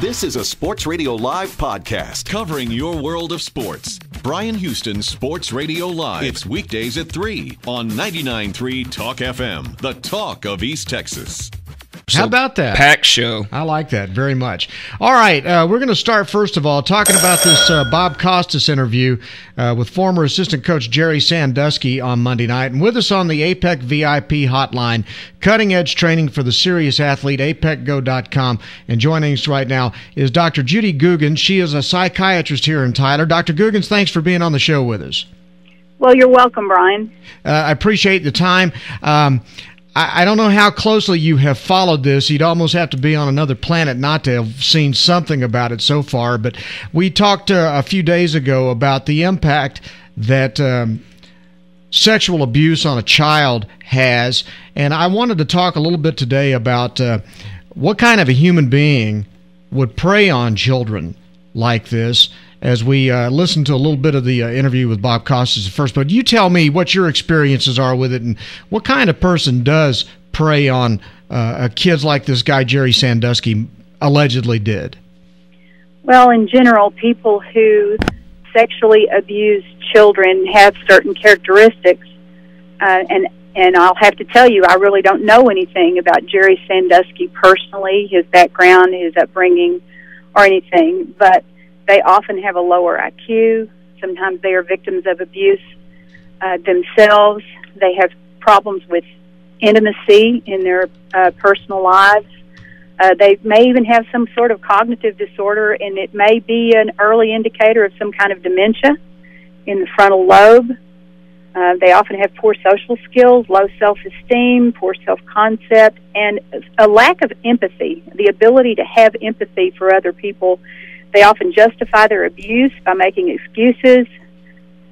This is a Sports Radio Live podcast covering your world of sports. Bryan Houston's Sports Radio Live. It's weekdays at 3 on 99.3 Talk FM, the talk of East Texas. How about that? Packed show. I like that very much. All right, we're going to start, first of all, talking about this Bob Costas interview with former assistant coach Jerry Sandusky on Monday night. And with us on the APEC VIP hotline, cutting-edge training for the serious athlete, apecgo.com. And joining us right now is Dr. Judy Googins. She is a psychiatrist here in Tyler. Dr. Googins, thanks for being on the show with us. Well, you're welcome, Bryan. I appreciate the time. I don't know how closely you have followed this. You'd almost have to be on another planet not to have seen something about it so far. But we talked a few days ago about the impact that sexual abuse on a child has. And I wanted to talk a little bit today about what kind of a human being would prey on children like this, as we listen to a little bit of the interview with Bob Costas first. But you tell me what your experiences are with it, and what kind of person does prey on kids like this guy Jerry Sandusky allegedly did? Well, in general, people who sexually abuse children have certain characteristics, and I'll have to tell you, I really don't know anything about Jerry Sandusky personally, his background, his upbringing, or anything, but they often have a lower IQ. Sometimes they are victims of abuse themselves. They have problems with intimacy in their personal lives. They may even have some sort of cognitive disorder, and it may be an early indicator of some kind of dementia in the frontal lobe. They often have poor social skills, low self-esteem, poor self-concept, and a lack of empathy, the ability to have empathy for other people. They often justify their abuse by making excuses,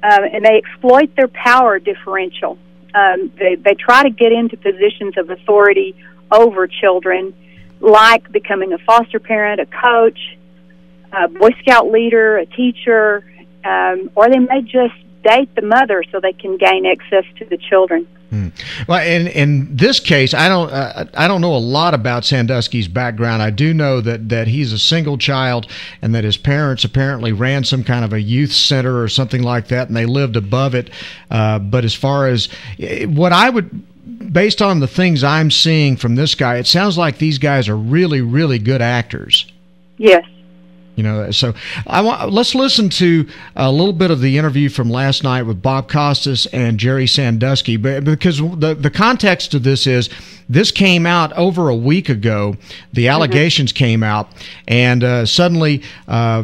and they exploit their power differential. They try to get into positions of authority over children, like becoming a foster parent, a coach, a Boy Scout leader, a teacher, or they may just date the mother so they can gain access to the children. Well, in this case, I don't know a lot about Sandusky's background. I do know that he's a single child and that his parents apparently ran some kind of a youth center or something like that, and they lived above it. But as far as what I would, based on the things I'm seeing from this guy, it sounds like these guys are really, really good actors. Yes. You know, so let's listen to a little bit of the interview from last night with Bob Costas and Jerry Sandusky, because the context of this is this came out over a week ago. The allegations came out, and suddenly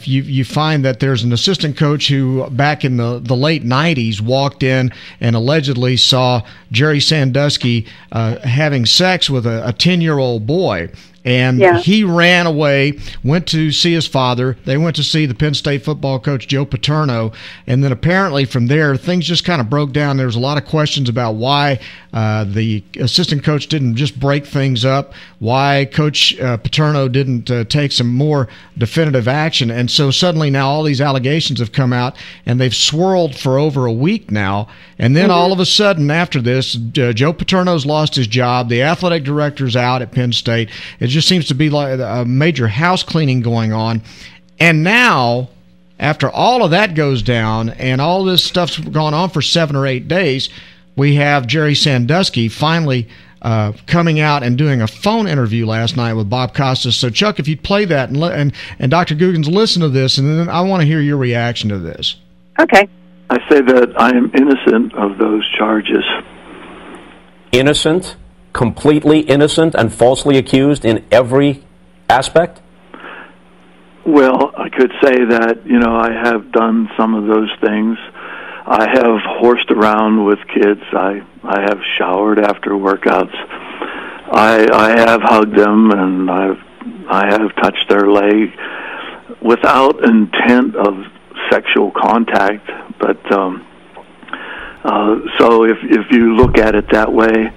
you find that there's an assistant coach who, back in the late 90s, walked in and allegedly saw Jerry Sandusky having sex with a 10-year-old boy. And he ran away, went to see his father. They went to see the Penn State football coach, Joe Paterno. And then apparently from there, things just kind of broke down. There was a lot of questions about why the assistant coach didn't just break things up, why Coach Paterno didn't take some more definitive action. And so suddenly now all these allegations have come out, and they've swirled for over a week now. And then all of a sudden after this, Joe Paterno's lost his job. The athletic director's out at Penn State. It just seems to be like a major house cleaning going on. And now, after all of that goes down and all this stuff's gone on for 7 or 8 days, we have Jerry Sandusky finally coming out and doing a phone interview last night with Bob Costas. So, Chuck, if you'd play that and Dr. Googins, listen to this, and then I want to hear your reaction to this. Okay. I say that I am innocent of those charges. Innocent? Completely innocent and falsely accused in every aspect? Well, I could say that, I have done some of those things. I have horsed around with kids. I have showered after workouts. I have hugged them, and I have touched their leg without intent of sexual contact. But so if you look at it that way,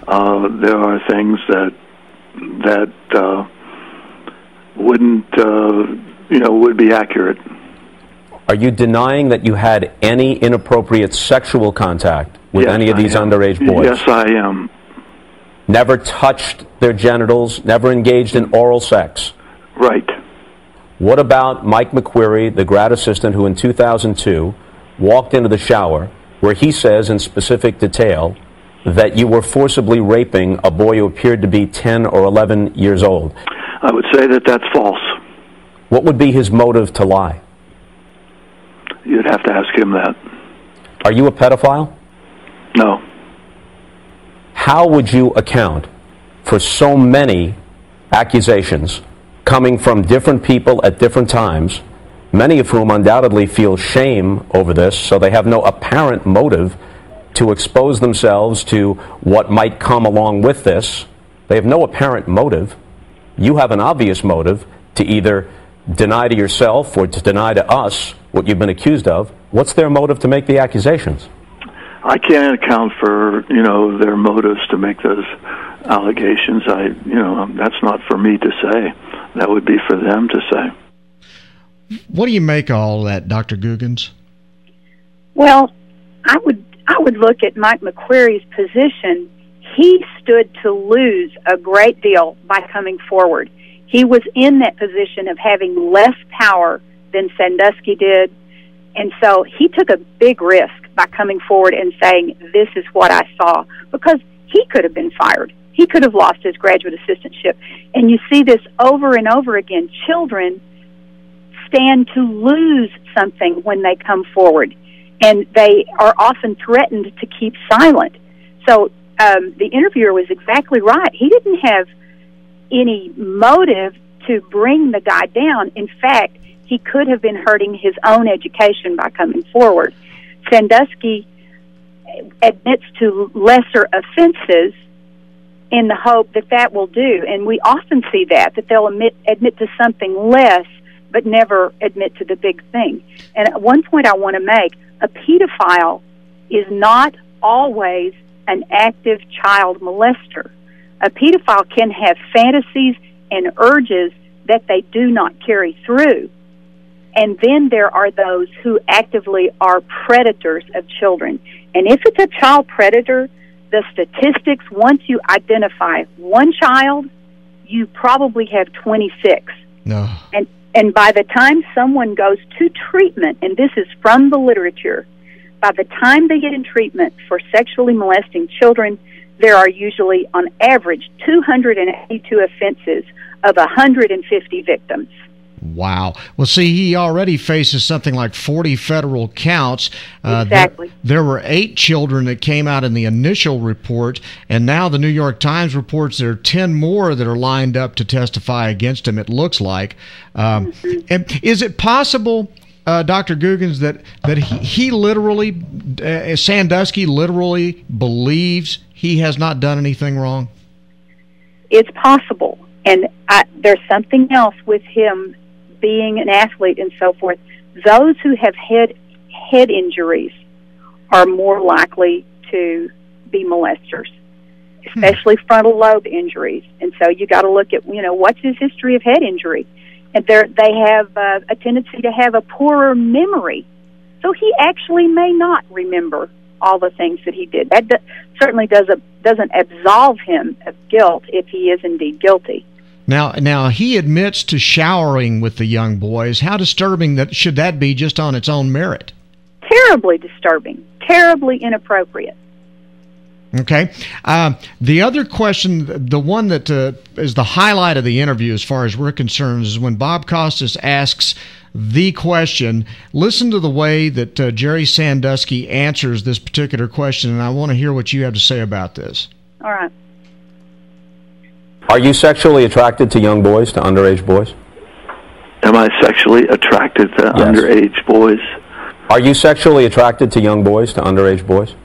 there are things that wouldn't would be accurate. Are you denying that you had any inappropriate sexual contact with any of these underage boys? Yes, I am. Never touched their genitals, never engaged in oral sex? Right. What about Mike McQueary, the grad assistant who in 2002 walked into the shower where he says in specific detail that you were forcibly raping a boy who appeared to be 10 or 11 years old? I would say that that's false. What would be his motive to lie? You'd have to ask him that. Are you a pedophile? No. How would you account for so many accusations coming from different people at different times, many of whom undoubtedly feel shame over this, so they have no apparent motive to expose themselves to what might come along with this? They have no apparent motive. You have an obvious motive to either deny to yourself or to deny to us what you've been accused of. What's their motive to make the accusations? I can't account for, their motives to make those allegations. That's not for me to say. That would be for them to say. What do you make of all that, Dr. Googins? Well, I would look at Mike McQueary's position. He stood to lose a great deal by coming forward. He was in that position of having less power than Sandusky did, and so he took a big risk by coming forward and saying, this is what I saw, because he could have been fired. He could have lost his graduate assistantship. And you see this over and over again. Children stand to lose something when they come forward, and they are often threatened to keep silent. So the interviewer was exactly right. He didn't have any motive to bring the guy down. In fact, he could have been hurting his own education by coming forward. Sandusky admits to lesser offenses in the hope that that will do. And we often see that they'll admit to something less, but never admit to the big thing. And one point I want to make, a pedophile is not always an active child molester. A pedophile can have fantasies and urges that they do not carry through. And then there are those who actively are predators of children. And if it's a child predator, the statistics, once you identify one child, you probably have 26. No. And by the time someone goes to treatment, and this is from the literature, by the time they get in treatment for sexually molesting children, there are usually, on average, 282 offenses of 150 victims. Wow. Well, see, he already faces something like 40 federal counts. Exactly. There were 8 children that came out in the initial report, and now the New York Times reports there are 10 more that are lined up to testify against him, it looks like. And is it possible, Dr. Googins, that he literally, Sandusky literally believes he has not done anything wrong? It's possible. And there's something else with him being an athlete and so forth. Those who have head injuries are more likely to be molesters, especially frontal lobe injuries. And so you got to look at, what's his history of head injury? And they have a tendency to have a poorer memory. So he actually may not remember all the things that he did. That certainly doesn't absolve him of guilt if he is indeed guilty. Now he admits to showering with the young boys. How disturbing should that be just on its own merit? Terribly disturbing. Terribly inappropriate. Okay. The other question, the one that is the highlight of the interview as far as we're concerned, is when Bob Costas asks the question. Listen to the way that Jerry Sandusky answers this particular question, and I want to hear what you have to say about this. All right. Are you sexually attracted to young boys, to underage boys? Am I sexually attracted to underage boys? Are you sexually attracted to young boys, to underage boys?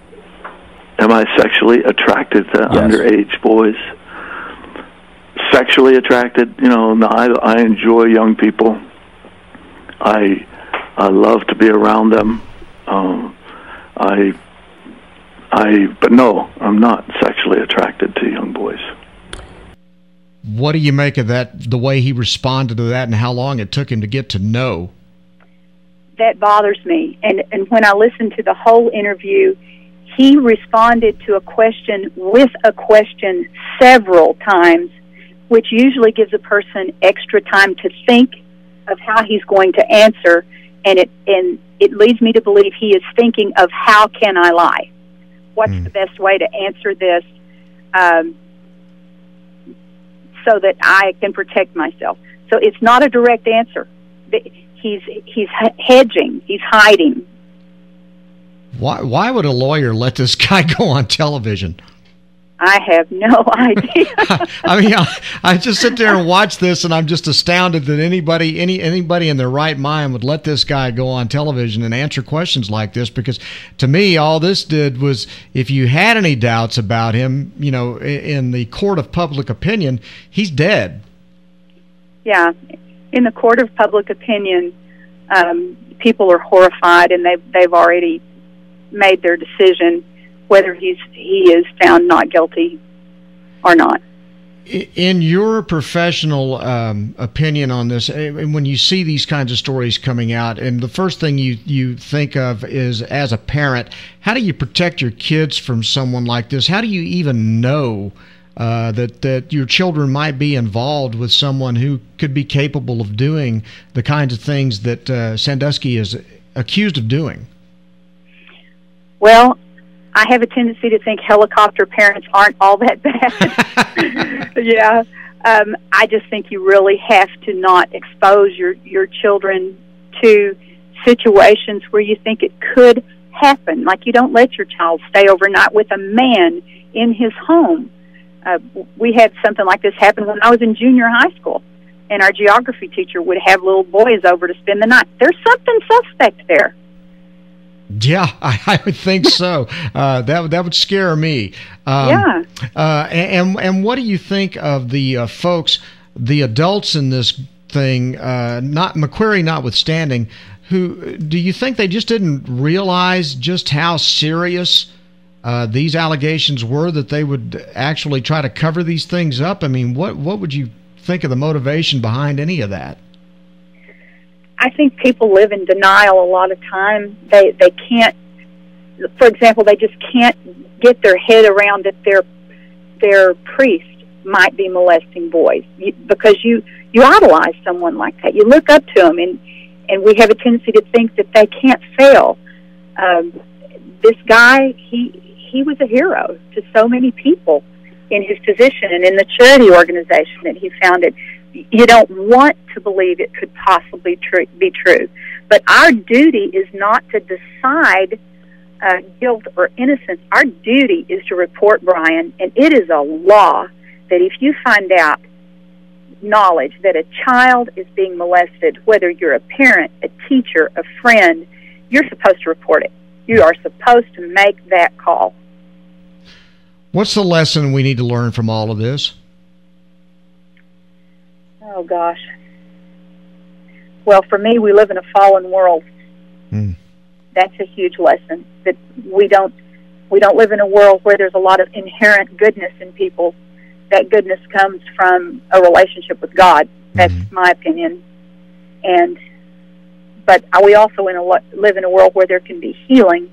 Am I sexually attracted to underage boys? Sexually attracted? No, I enjoy young people. I love to be around them. But no, I'm not sexually attracted to young boys. What do you make of that, the way he responded to that, and how long it took him to get to know? That bothers me. And when I listened to the whole interview, he responded to a question with a question several times, which usually gives a person extra time to think of how he's going to answer, and it leads me to believe he is thinking of, how can I lie? What's the best way to answer this so that I can protect myself? So it's not a direct answer. He's hedging. He's hiding. Why would a lawyer let this guy go on television? I have no idea. I mean, I just sit there and watch this, and I'm just astounded that anybody in their right mind would let this guy go on television and answer questions like this. Because to me, all this did was, if you had any doubts about him, you know, in the court of public opinion, he's dead. Yeah, in the court of public opinion, people are horrified, and they've already made their decision whether he is found not guilty or not. In your professional opinion on this, when you see these kinds of stories coming out, and the first thing you think of is, as a parent, how do you protect your kids from someone like this? How do you even know that your children might be involved with someone who could be capable of doing the kinds of things that Sandusky is accused of doing? Well, I have a tendency to think helicopter parents aren't all that bad. Yeah. I just think you really have to not expose your children to situations where you think it could happen. Like, you don't let your child stay overnight with a man in his home. We had something like this happen when I was in junior high school, and our geography teacher would have little boys over to spend the night. There's something suspect there. Yeah, I would think so. That would scare me. Yeah. And what do you think of the folks, the adults in this thing, not McQuarrie notwithstanding, who, do you think they just didn't realize just how serious these allegations were, that they would actually try to cover these things up? I mean, what would you think of the motivation behind any of that? I think people live in denial a lot of time. They can't, for example, they just can't get their head around that their priest might be molesting boys, because you idolize someone like that. You look up to them, and we have a tendency to think that they can't fail. This guy, he was a hero to so many people in his position and in the charity organization that he founded. You don't want to believe it could possibly be true. But our duty is not to decide guilt or innocence. Our duty is to report Bryan, and it is a law that if you find out knowledge that a child is being molested, whether you're a parent, a teacher, a friend, you're supposed to report it. You are supposed to make that call. What's the lesson we need to learn from all of this? Oh, gosh. Well, for me, we live in a fallen world. That's a huge lesson, that we don't live in a world where there's a lot of inherent goodness in people. That goodness comes from a relationship with God. That's my opinion. But we also live in a world where there can be healing,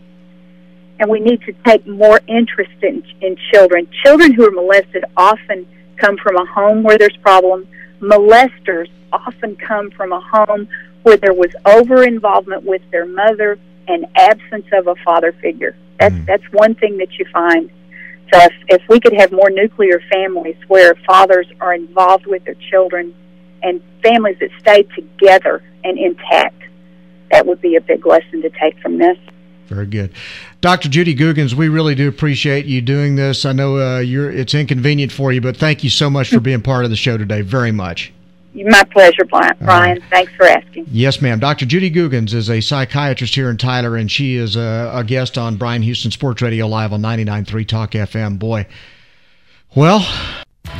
and we need to take more interest in children. Children who are molested often come from a home where there's problems. Molesters often come from a home where there was over-involvement with their mother and absence of a father figure. That's one thing that you find. So if we could have more nuclear families where fathers are involved with their children, and families that stay together and intact, that would be a big lesson to take from this. Very good. Dr. Judy Googins, we really do appreciate you doing this. I know it's inconvenient for you, but thank you so much for being part of the show today. Very much. My pleasure, Bryan. Thanks for asking. Yes, ma'am. Dr. Judy Googins is a psychiatrist here in Tyler, and she is a guest on Bryan Houston Sports Radio Live on 99.3 Talk FM. Boy, well...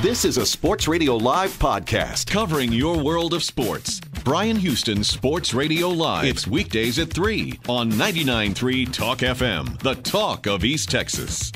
This is a Sports Radio Live podcast covering your world of sports. Bryan Houston Sports Radio Live. It's weekdays at 3 on 99.3 Talk FM, the talk of East Texas.